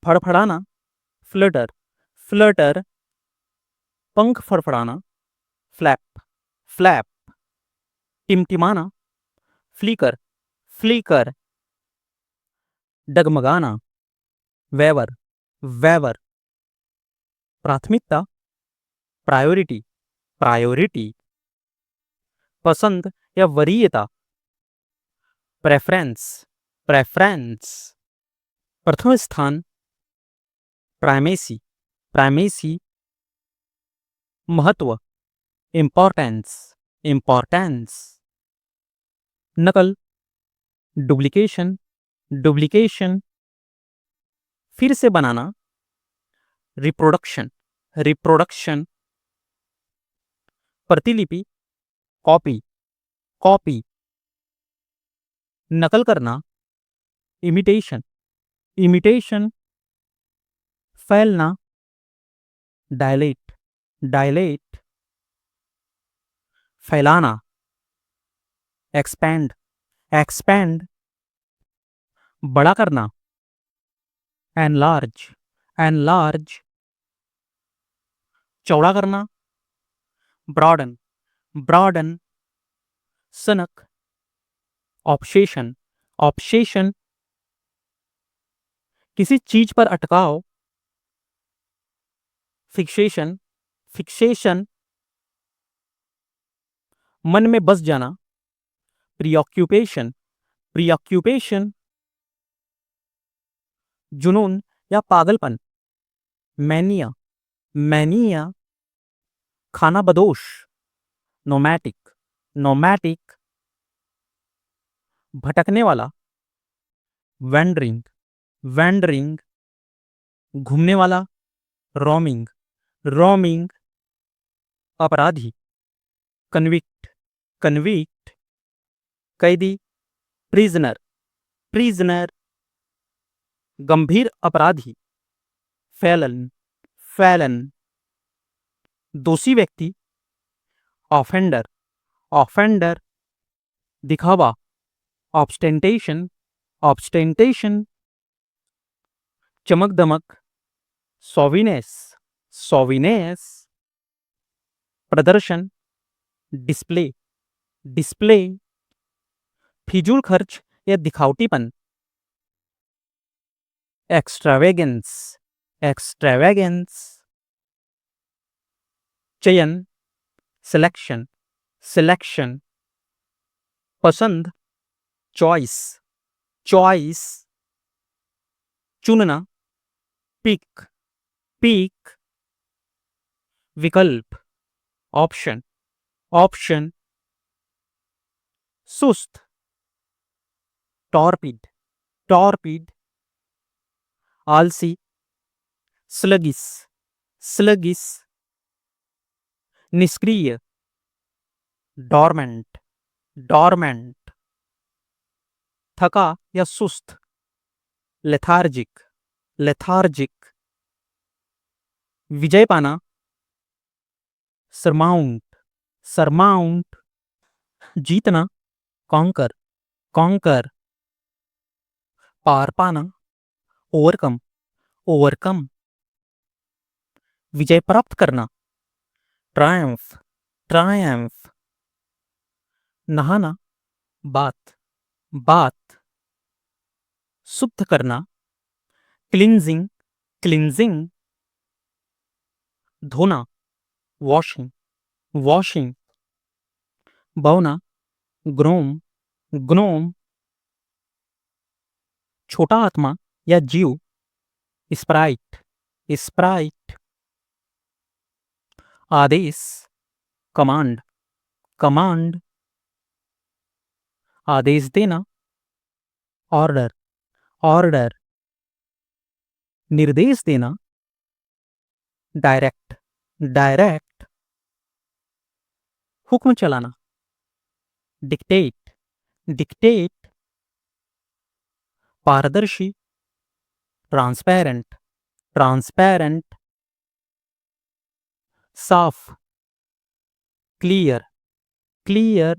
फड़फड़ाना, Flutter, Flutter, पंख फड़फड़ाना, flap, flap, टिमटिमाना, फ्लीकर, फ्लीकर, डगमगाना, waiver, waiver, प्राथमिकता, priority, priority, पसंद या वरीयता, प्रेफरेंस, प्रेफरेंस, प्रथम स्थान, प्राइमेसी, प्राइमेसी, महत्व, इम्पोर्टेंस, इम्पोर्टेंस, नकल, डुप्लीकेशन, डुप्लीकेशन, फिर से बनाना, रिप्रोडक्शन, रिप्रोडक्शन, प्रतिलिपि, कॉपी, कॉपी, नकल करना, इमिटेशन, इमिटेशन, फैलना, डायलेट, डायलेट, फैलाना, एक्सपैंड, एक्सपैंड, बड़ा करना, एनलार्ज, एनलार्ज, चौड़ा करना, ब्रॉडन, ब्रॉडन, सनक, ऑब्सेशन, ऑब्सेशन, किसी चीज पर अटकाव, फिक्सेशन, फिक्सेशन, मन में बस जाना, प्रीऑक्यूपेशन, प्रीऑक्यूपेशन, जुनून या पागलपन, मैनिया, मैनिया, खाना बदोश, नोमैटिक, नोमैटिक, भटकने वाला, वैंडरिंग, वैंडरिंग, घूमने वाला, रोमिंग, रोमिंग, अपराधी, कन्विक्ट, कन्विक्ट, कैदी, प्रिजनर, प्रिजनर, गंभीर अपराधी, फैलन, फैलन, दोषी व्यक्ति, ऑफेंडर, ऑफेंडर, दिखावा, ऑब्स्टेंटेशन, ऑब्स्टेंटेशन, चमक दमक, सॉविनेस, सॉविनेस, प्रदर्शन, डिस्प्ले, डिस्प्ले, फिजूल खर्च या दिखावटीपन, एक्स्ट्रावेगेंस, एक्स्ट्रावेगेंस, चयन, सिलेक्शन, सिलेक्शन, पसंद, चॉइस, चॉइस, चुनना, पिक, पिक, विकल्प, ऑप्शन, ऑप्शन, सुस्त, टॉर्पिड, टॉर्पिड, आलसी, स्लगिस, स्लगिस, निष्क्रिय, डॉर्मेंट, डॉर्मेंट, थका या सुस्त, लेथार्जिक, लेथार्जिक, विजय पाना, सरमाउंट, सरमाउंट, जीतना, कॉन्कर, कॉन्कर, पार पाना, ओवरकम, ओवरकम, विजय प्राप्त करना, ट्रायम्फ, ट्रायम्फ, नहाना, बात, बात, शुद्ध करना, क्लिंजिंग, क्लिंजिंग, धोना, वॉशिंग, वॉशिंग, बौना, ग्नोम, ग्नोम, छोटा आत्मा या जीव, स्प्राइट, स्प्राइट, आदेश, कमांड, कमांड, आदेश देना, ऑर्डर, ऑर्डर, निर्देश देना, डायरेक्ट, डायरेक्ट, हुक्म चलाना, डिक्टेट, डिक्टेट, पारदर्शी, ट्रांसपेरेंट, ट्रांसपेरेंट, साफ, क्लियर, क्लियर,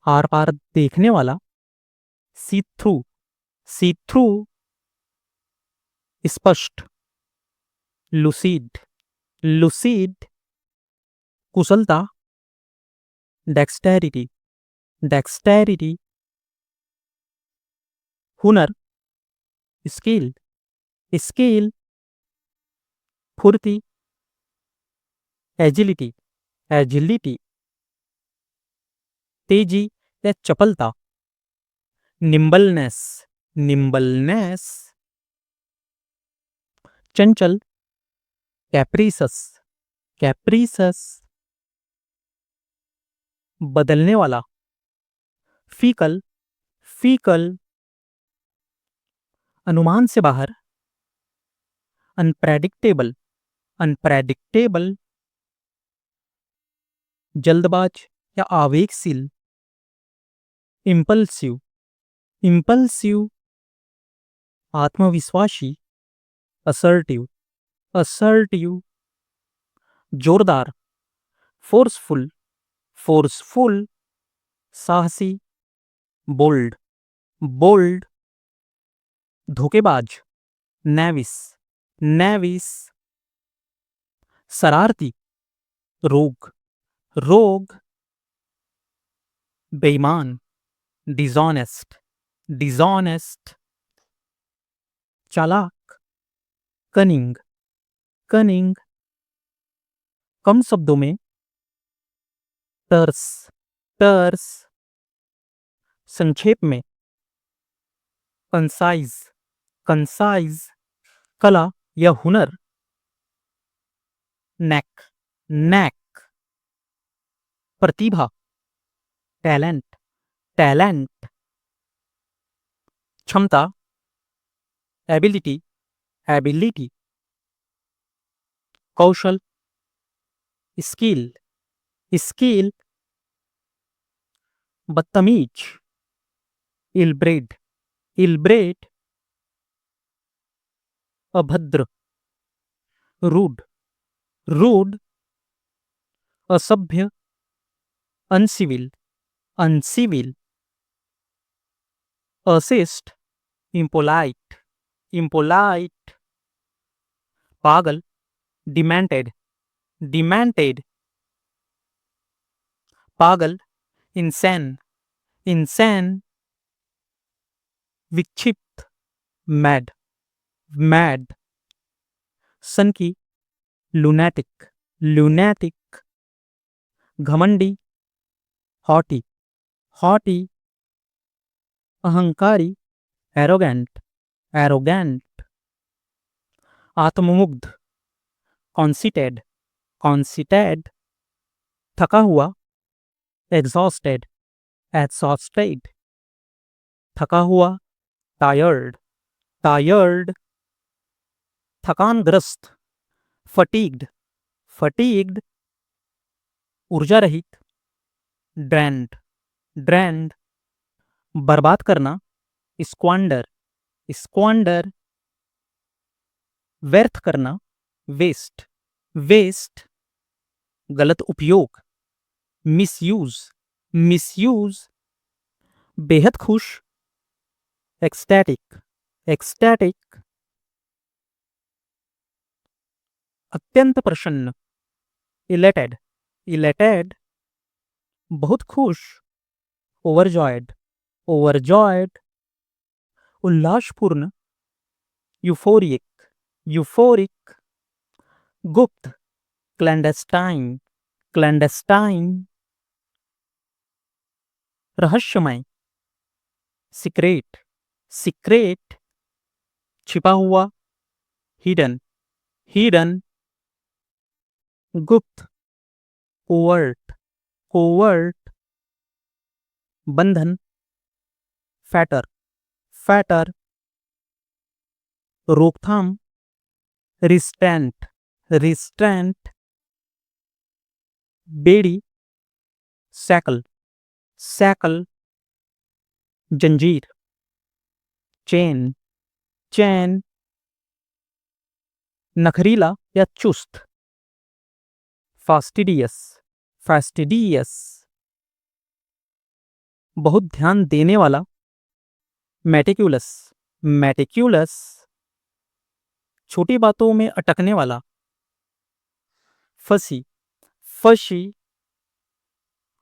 आर पार देखने वाला, सी थ्रू, सी थ्रू, स्पष्ट, लुसीड, लुसीड, कुशलता, डेक्सटेरिटी, डेक्सटेरिटी, हुनर, स्किल, स्किल, फुर्ती, एजिलिटी, एजिलिटी, तेजी या चपलता, निम्बलनेस, निम्बलनेस, चंचल, कैप्रिसस, कैप्रिसस, बदलने वाला, फीकल, फीकल, अनुमान से बाहर, अनप्रेडिक्टेबल, अनप्रेडिक्टेबल, जल्दबाज या आवेगशील, इम्पल्सिव, इम्पल्सिव, आत्मविश्वासी, असर्टिव, असर्टिव, जोरदार, फोर्सफुल, फोर्सफुल, साहसी, बोल्ड, बोल्ड, धोखेबाज, नेविस, नेविस, शरारती, रोग, रोग, बेईमान, डिजॉनेस्ट, डिजॉनेस्ट, चालाक, कनिंग, कनिंग, कम शब्दों में, टर्स, टर्स, संक्षेप में, कंसाइज, कंसाइज, कला या हुनर, नेक, नेक, प्रतिभा, टैलेंट, टैलेंट, क्षमता, एबिलिटी, एबिलिटी, कौशल, स्किल, स्किल, बदतमीज, इलब्रेड, इलब्रेड, अभद्र, रूड, रूड, असभ्य, अनसिविल, अनसिविल, अशिष्ट, इम्पोलाइट, इम्पोलाइट, पागल, डिमेंटेड, डिमेंटेड, पागल, इंसैन, इंसैन, विक्षिप्त, मैड, मैड, सनकी, लुनैटिक, लुनैटिक, घमंडी, हॉटी, हॉटी, अहंकारी, एरोगेंट, एरोगेंट, आत्ममुग्ध, कॉन्सिटेड, कॉन्सिटेड, थका हुआ, एग्जॉस्टेड, एग्जॉस्टेड, थका हुआ, टायर्ड, टायर्ड, थकानग्रस्त, फटीग्ड, फटीग्ड, ऊर्जा रहित, ड्रैंड, ड्रैंड, बर्बाद करना, स्क्वांडर, स्क्वांडर, व्यर्थ करना, वेस्ट, वेस्ट, गलत उपयोग, मिसयूज, मिसयूज, बेहद खुश, एक्सटैटिक, एक्सटैटिक, अत्यंत प्रसन्न, इलेटेड, इलेटेड, बहुत खुश, ओवरजॉयड, ओवरजॉयड, उल्लासपूर्ण, यूफोरिक, यूफोरिक, गुप्त, क्लैंडेस्टाइन, क्लैंडेस्टाइन, रहस्यमय, सीक्रेट, सीक्रेट, छिपा हुआ, हिडन, हिडन, गुप्त, कोवर्ट, कोवर्ट, बंधन, फैटर, फैटर, रोकथाम, रिस्ट्रेंट, रिस्ट्रेंट, बेड़ी, सैकल, सैकल, जंजीर, चेन, चैन, नखरीला या चुस्त, फास्टिडियस, फास्टिडियस, बहुत ध्यान देने वाला, मेटिक्यूलस, मेटिक्यूलस, छोटी बातों में अटकने वाला, फसी, फशी,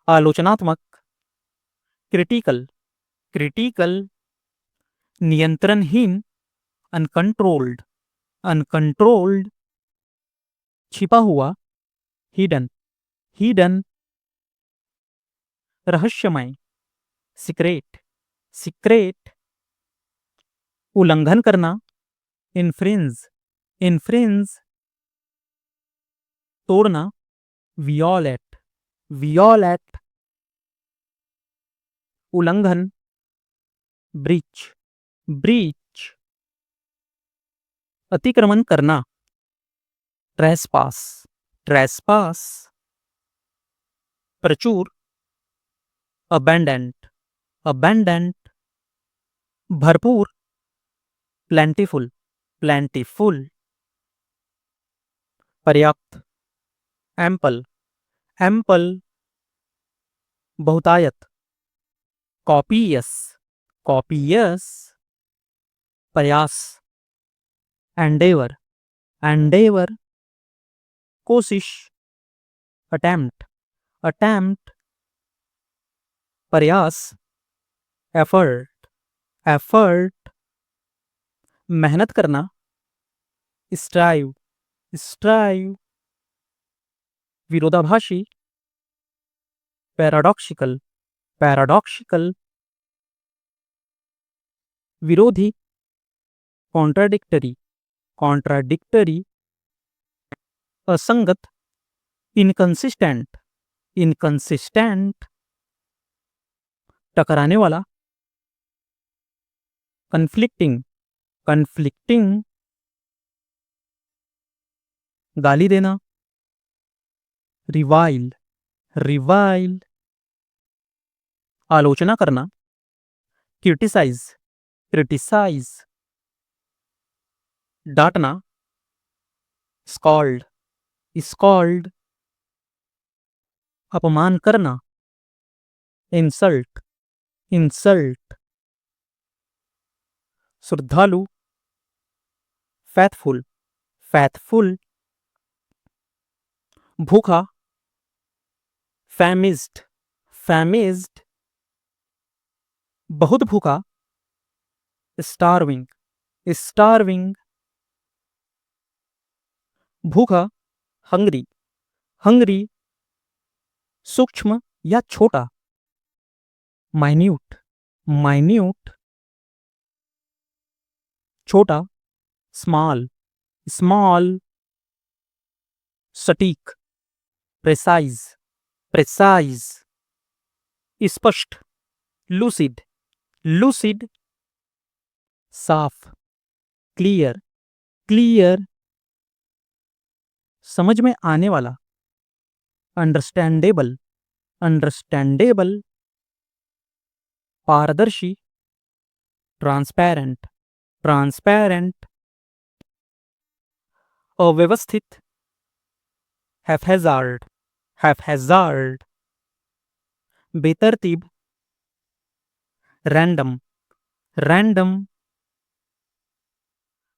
आलोचनात्मक, क्रिटिकल, क्रिटिकल, नियंत्रणहीन, अनकंट्रोल्ड, अनकंट्रोल्ड, छिपा हुआ, हिडन, हिडन, रहस्यमय, सीक्रेट, सीक्रेट, उल्लंघन करना, इन्फ्रिंज, इन्फ्रिंज, तोड़ना, वियोलेट, वियोलेट, उल्लंघन, ब्रीच, ब्रीच, अतिक्रमण करना, ट्रेसपास, ट्रेसपास, प्रचुर, अबैंडेंट, अबैंडेंट, भरपूर, प्लेंटीफुल, प्लेंटीफुल, पर्याप्त, एम्पल, एम्पल, बहुतायत, कॉपियस, कॉपियस, प्रयास, एंडेवर, एंडेवर, कोशिश, अटेम्प्ट, अटेम्प्ट, प्रयास, एफर्ट, एफर्ट, मेहनत करना, स्ट्राइव, स्ट्राइव, विरोधाभासी, पैराडॉक्सिकल, पैराडॉक्सिकल, विरोधी, कॉन्ट्राडिक्टरी, कॉन्ट्राडिक्टरी, असंगत, इनकंसिस्टेंट, इनकंसिस्टेंट, टकराने वाला, कन्फ्लिक्टिंग, कन्फ्लिक्टिंग, गाली देना, रिवाइल, रिवाइल, आलोचना करना, क्रिटिसाइज, क्रिटिसाइज, डांटना, स्कॉल्ड, स्कॉल्ड, अपमान करना, इंसल्ट, इंसल्ट, श्रद्धालु, फैथफुल, फैथफुल, भूखा, फैमिज्ड, फैमिज्ड, बहुत भूखा, स्टार्विंग, स्टार्विंग, भूखा, हंग्री, हंग्री, सूक्ष्म या छोटा, माइन्यूट, माइन्यूट, छोटा, स्मॉल, स्मॉल, सटीक, प्रेसाइज, प्रेसाइज, स्पष्ट, लूसिड, लूसिड, साफ, क्लियर, क्लियर, समझ में आने वाला, अंडरस्टैंडेबल, अंडरस्टैंडेबल, पारदर्शी, ट्रांसपेरेंट, ट्रांसपेरेंट, अव्यवस्थित, हैफहैजार्ड, हैफहैजार्ड, बेतरतीब, रैंडम, रैंडम,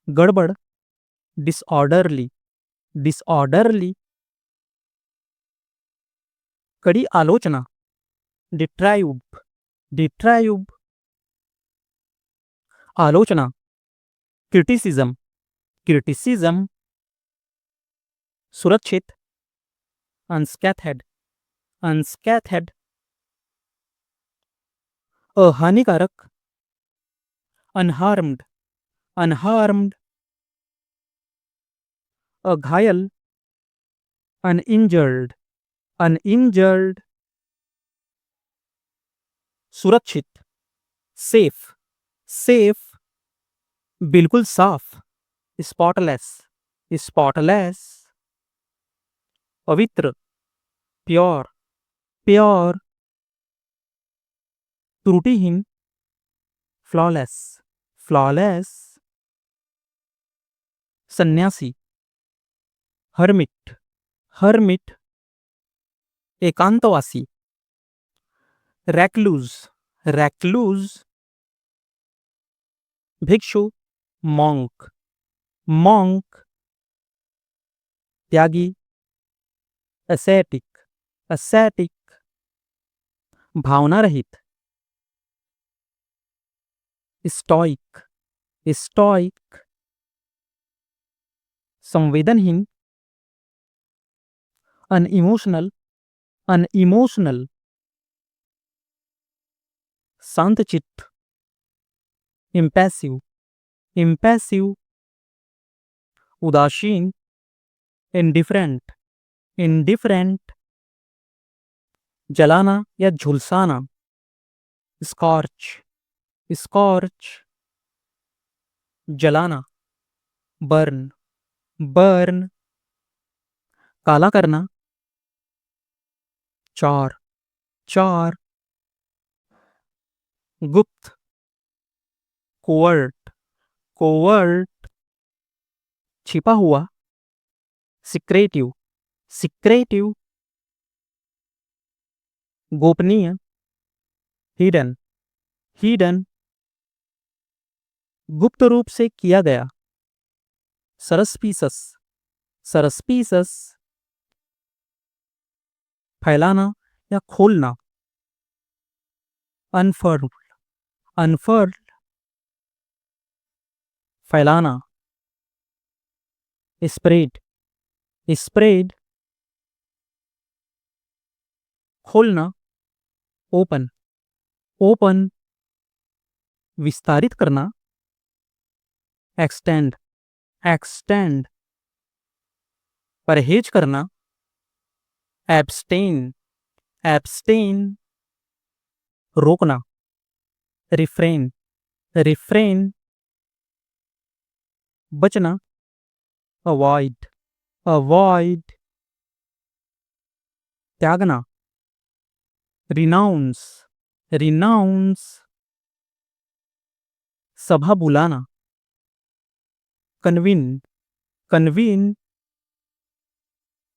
गड़बड़, डिसऑर्डरली, डिसऑर्डरली, कड़ी आलोचना, डिट्राइब, डिट्राइब, आलोचना, क्रिटिसिज्म, क्रिटिसिज्म, सुरक्षित, अनस्कैथेड, अनस्कैथेड, अहानिकारक, अनहार्म्ड, अनहार्म्ड, अघायल, अनइंजर्ड, अनइंजर्ड, सुरक्षित, सेफ, सेफ, बिल्कुल साफ, स्पॉटलेस, स्पॉटलेस, पवित्र, प्योर, प्योर, त्रुटिहीन, फ्लॉलेस, फ्लॉलेस, सन्यासी, हर्मिट, हर्मिट, एकांतवासी, रैक्लूज, रैक्लूज, भिक्षु, मॉन्क, monk, त्यागी, ascetic, भावना रहित, stoic, संवेदनहीन, unemotional, शांतचित्त, impassive, उदासीन, indifferent, जलाना या झुलसाना, scorch, जलाना, burn, काला करना, चार, गुप्त, covert, छिपा हुआ, secretive, गोपनीय, hidden, गुप्त रूप से किया गया, suspicious, फैलाना या खोलना, unfurled, फैलाना, spread, खोलना, open, विस्तारित करना, extend, परहेज करना, abstain, रोकना, refrain, बचना, avoid, त्यागना, renounce, सभा बुलाना, convene,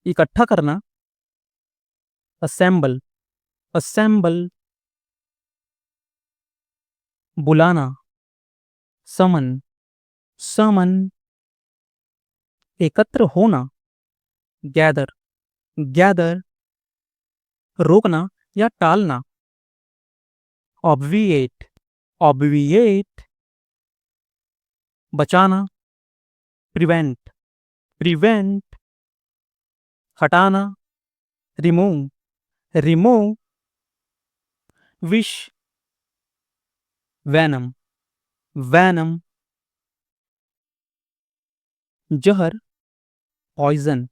इकट्ठा करना, assemble, बुलाना, summon, एकत्र होना, gather, रोकना या टालना, obviate, बचाना, prevent, हटाना, remove, विष, venom, जहर, poison,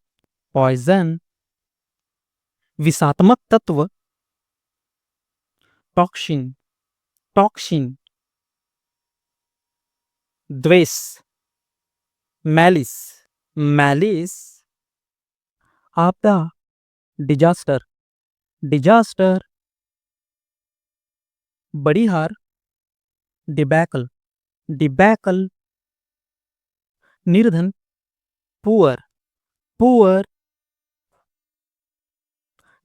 विषात्मक तत्व, टॉक्सिन, द्वेष, मैलिस, आपदा, डिजास्टर, बड़ी हार, डिबैकल, निर्धन, पुअर,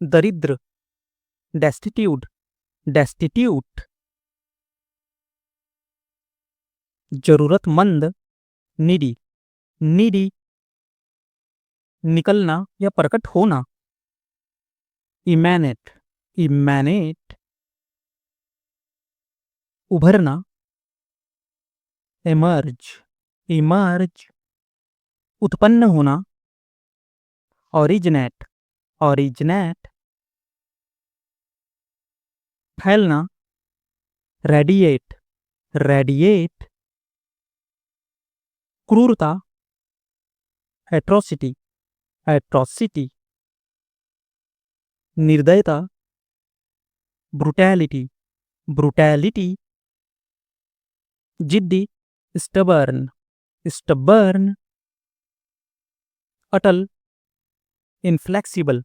दरिद्र, destitute, जरूरतमंद, needy, निकलना या प्रकट होना, emanate, उभरना, emerge, उत्पन्न होना, originate, फैलना, radiate, क्रूरता, atrocity, निर्दयता, brutality, जिद्दी, stubborn, अटल, inflexible,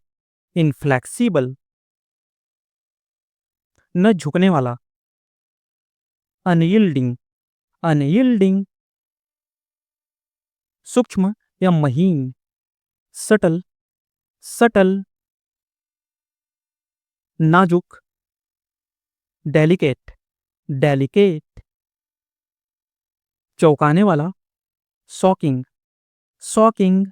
न झुकने वाला, unyielding, सूक्ष्म या महीन, सटल, नाजुक, डेलिकेट, चौंकाने वाला, शॉकिंग, शॉकिंग